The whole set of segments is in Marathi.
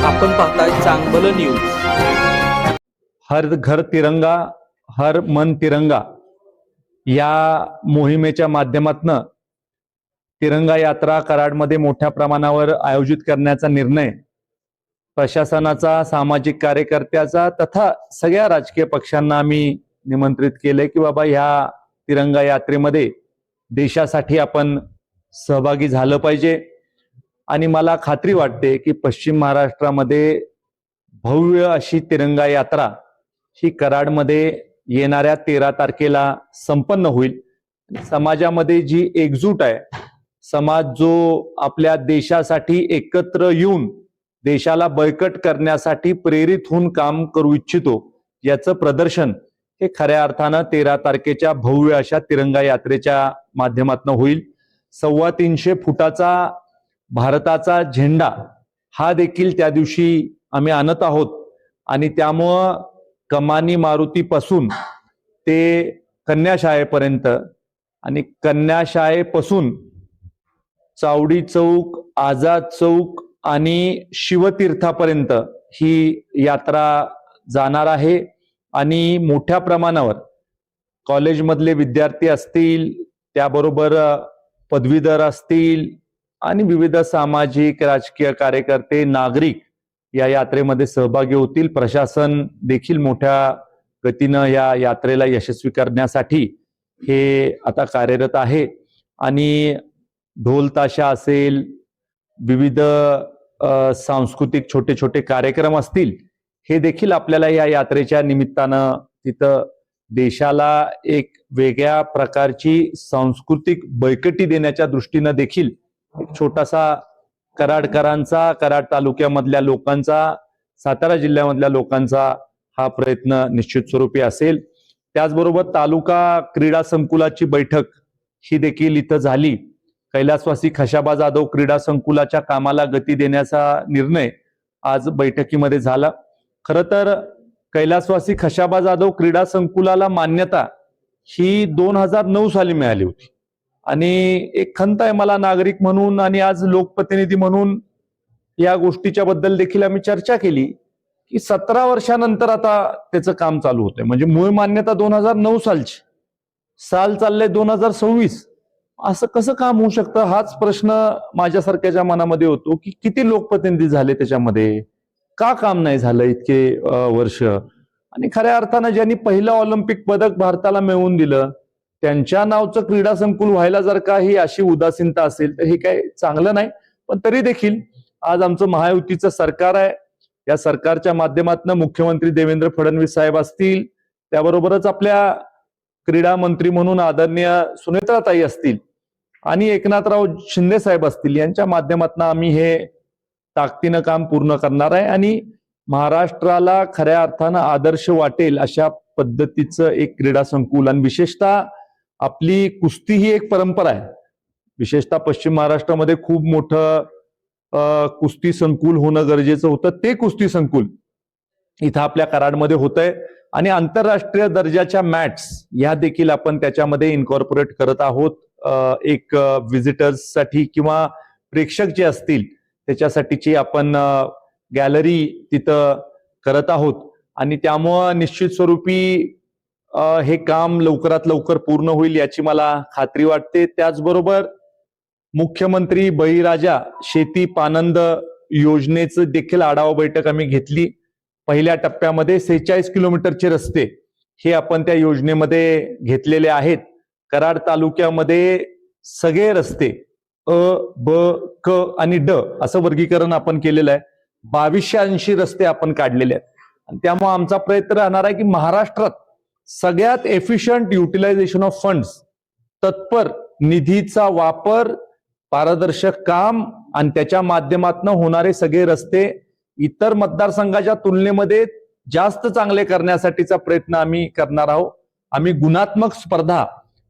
आपण पाहताय चांगलं न्यूज। हर घर तिरंगा हर मन तिरंगा या मोहिमेच्या माध्यमातून तिरंगा यात्रा कराडमध्ये मोठ्या प्रमाणावर आयोजित करण्याचा निर्णय प्रशासनाचा, सामाजिक कार्यकर्त्याचा तथा सगळ्या राजकीय पक्षांना आम्ही निमंत्रित केले की बाबा ह्या तिरंगा यात्रेमध्ये देशासाठी आपण सहभागी झालं पाहिजे। आणि मला खात्री वाटते की पश्चिम महाराष्ट्रामध्ये भव्य अशी तिरंगा यात्रा ही कराडमध्ये येणाऱ्या 13 तारखेला संपन्न होईल। समाजामध्ये जी एकजूट आहे, समाज जो आपल्या देशासाठी एकत्र येऊन देशाला बळकट करण्यासाठी प्रेरित होऊन काम करू इच्छितो, याचं प्रदर्शन हे खऱ्या अर्थानं 13 तारखेच्या भव्य अशा तिरंगा यात्रेच्या माध्यमातून होईल। 350 फुटाचा भारताचा झेंडा हा देखील त्या दिवशी आम्ही आणत आहोत आणि त्यामुळं कमानी मारुतीपासून ते कन्याशाळेपर्यंत आणि कन्याशाळेपासून चावडी चौक, आझाद चौक आणि शिवतीर्थापर्यंत ही यात्रा जाणार आहे। आणि मोठ्या प्रमाणावर कॉलेजमधले विद्यार्थी असतील, त्याबरोबर पदवीधर असतील आणि विविध सामाजिक राजकीय कार्यकर्ते, नागरिक या यात्रेमध्ये सहभागी होतील। प्रशासन देखील मोठ्या गतीनं या यात्रेला यशस्वी करण्यासाठी हे आता कार्यरत आहे आणि ढोल ताशा असेल, विविध सांस्कृतिक छोटे छोटे कार्यक्रम असतील, हे देखील आपल्याला या यात्रेच्या निमित्तानं तिथं देशाला एक वेगळ्या प्रकारची सांस्कृतिक बळकटी देण्याच्या दृष्टीनं देखील एक छोटासा कराडकरांचा, कराड तालुक्यामधल्या लोकांचा, सातारा जिल्ह्यामधल्या लोकांचा हा प्रयत्न निश्चित स्वरूपी असेल। त्याचबरोबर तालुका क्रीडा संकुलाची बैठक ही देखील इथं झाली। कैलासवासी खशाबा जाधव क्रीडा संकुलाच्या कामाला गती देण्याचा निर्णय आज बैठकीमध्ये झाला। खरं तर कैलासवासी खशाबा जाधव क्रीडा संकुलाला मान्यता ही 2009 साली मिळाली होती आणि एक खंत आहे मला नागरिक म्हणून आणि आज लोकप्रतिनिधी म्हणून या गोष्टीच्या बद्दल देखील आम्ही चर्चा केली की 17 वर्षानंतर आता त्याचं काम चालू होतंय। म्हणजे मूळ मान्यता 2009 सालची, साल चाललंय 2026, असं कसं काम होऊ शकतं हाच प्रश्न माझ्यासारख्याच्या मनामध्ये होतो की किती लोकप्रतिनिधी झाले त्याच्यामध्ये, का काम नाही झालं इतके वर्ष। आणि खऱ्या अर्थानं ज्यांनी पहिलं ऑलिम्पिक पदक भारताला मिळवून दिलं त्यांच्या नावचं क्रीडा संकुल व्हायला जर का ही अशी उदासीनता असेल तर हे काही चांगलं नाही। पण तरी देखील आज आमचं महायुतीचं सरकार आहे, या सरकारच्या माध्यमातून मुख्यमंत्री देवेंद्र फडणवीस साहेब असतील, त्याबरोबरच आपल्या क्रीडा मंत्री म्हणून आदरणीय सुनेत्राताई असतील आणि एकनाथराव शिंदे साहेब असतील, यांच्या माध्यमातून आम्ही हे ताकदीनं काम पूर्ण करणार आहे आणि महाराष्ट्राला खऱ्या अर्थानं आदर्श वाटेल अशा पद्धतीचं एक क्रीडा संकुल। आणि विशेषतः आपली कुस्ती ही एक परंपरा आहे, विशेषतः पश्चिम महाराष्ट्रामध्ये खूप मोठं कुस्ती संकुल होणं गरजेचं होतं। ते कुस्ती संकुल इथं आपल्या कराडमध्ये होतंय आणि आंतरराष्ट्रीय दर्जाच्या मॅट्स या देखील आपण त्याच्यामध्ये इन्कॉर्पोरेट करत आहोत। एक व्हिजिटर्स साठी किंवा प्रेक्षक जे असतील त्याच्यासाठीची आपण गॅलरी तिथं करत आहोत आणि त्यामुळं निश्चित स्वरूपी हे काम लवकरात लवकर पूर्ण होईल याची मला खात्री वाटते। त्याचबरोबर मुख्यमंत्री बळीराजा शेती पानंद योजनेचं देखील आढावा बैठक आम्ही घेतली। पहिल्या टप्प्यामध्ये 46 किलोमीटरचे रस्ते हे आपण त्या योजनेमध्ये घेतलेले आहेत। कराड तालुक्यामध्ये सगळे रस्ते अ, ब, क आणि ड असं वर्गीकरण आपण केलेलं आहे। 2280 रस्ते आपण काढलेले आहेत आणि त्यामुळे आमचा प्रयत्न राहणार आहे की महाराष्ट्रात सगळ्यात एफिशियंट युटिलायझेशन ऑफ फंड्स, तत्पर निधीचा वापर, पारदर्शक काम आणि त्याच्या माध्यमातून होणारे सगळे रस्ते इतर मतदारसंघाच्या तुलनेमध्ये जास्त चांगले करण्यासाठीचा प्रयत्न आम्ही करणार आहोत। आम्ही गुणात्मक स्पर्धा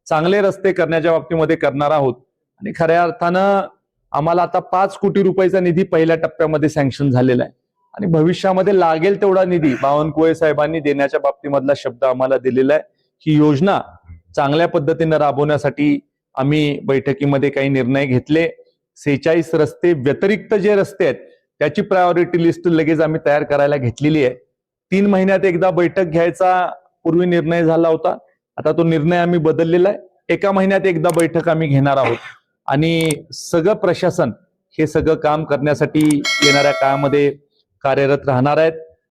चांगले रस्ते करण्याच्या बाबतीमध्ये करणार आहोत आणि खऱ्या अर्थानं आम्हाला आता 5 कोटी रुपयाचा निधी पहिल्या टप्प्यामध्ये सँक्शन झालेला आहे आणि भविष्यामध्ये लागेल तेवढा निधी बावनकुळे साहेबांनी देण्याच्या बाबतीमधला शब्द आम्हाला दिलेला आहे। ही योजना चांगल्या पद्धतीने राबवण्यासाठी आम्ही बैठकीमध्ये काही निर्णय घेतले। 46 रस्ते व्यतिरिक्त जे रस्ते आहेत त्याची प्रायोरिटी लिस्ट लगेच आम्ही तयार करायला घेतलेली आहे. 3 महिन्यात एकदा बैठक घ्यायचा पूर्वी निर्णय झाला होता. आता तो निर्णय आम्ही बदललेला आहे. 1 महिन्यात एकदा बैठक आम्ही घेणार आहोत आणि सगळं प्रशासन हे सगळं काम करण्यासाठी येणाऱ्या काळामध्ये कार्यरत राहणार आहेत.